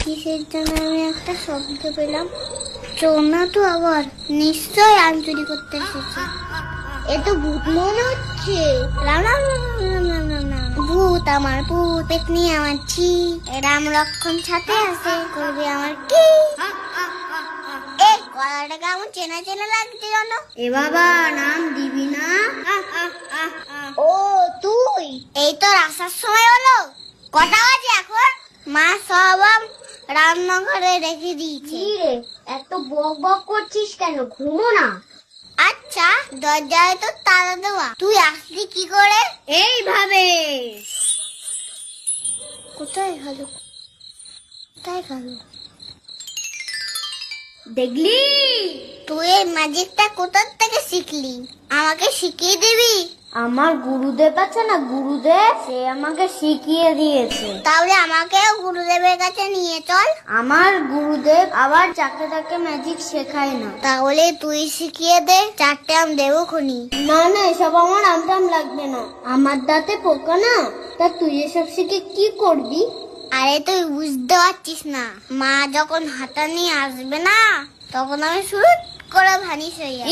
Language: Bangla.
কিসের জন্য আমি একটা শব্দ পেলাম? চোর না তো আবার, নিশ্চয় আম চুরি করতে এসেছে। এ তো ভূত মনে হচ্ছে। ভূত আমার ভূত, পেতনি আমার ছি, রাম লক্ষণ সাথে আছে, করবে আমার কি? এই গলাটা কেমন চেনা চেনা লাগছে কেন? এ বাবা, নাম দিবি না? ও তুই, এই তো আসার সময় হলো। কটা বাজে এখন? মা সব আম রান্নাঘরে রেখে দিয়েছে। কি রে, এত বক বক করছিস কেন? ঘুমো না। আচ্ছা, দরজায় তো তালা দেওয়া, তুই আসলি কি করে? এইভাবে। কোথায় গেল? কোথায় গেল? দেখলি? তুই এই ম্যাজিকটা কোথা থেকে শিখলি? আমাকে শিখিয়ে দিবি? আমার গুরুদেব আছে না, গুরুদেব, সে আমাকে শিখিয়ে দিয়েছে। তাহলে আমাকেও গুরুদেবের কাছে নিয়ে চল। আমার গুরুদেব আবার যাকে তাকে ম্যাজিক শেখায় না। তাহলে তুই শিখিয়ে দে, 4টে আম দেবো খনি। না না, এসব আমার আমটাম লাগবে না। আমার দাঁতে পোকা না, তা তুই এসব শিখে কি করবি? আরে তুই বুঝতে পারছিস না, মা যখন হাতা নিয়ে আসবে না, তখন আমি শুরু করে ভানিস হয়ে যাবো।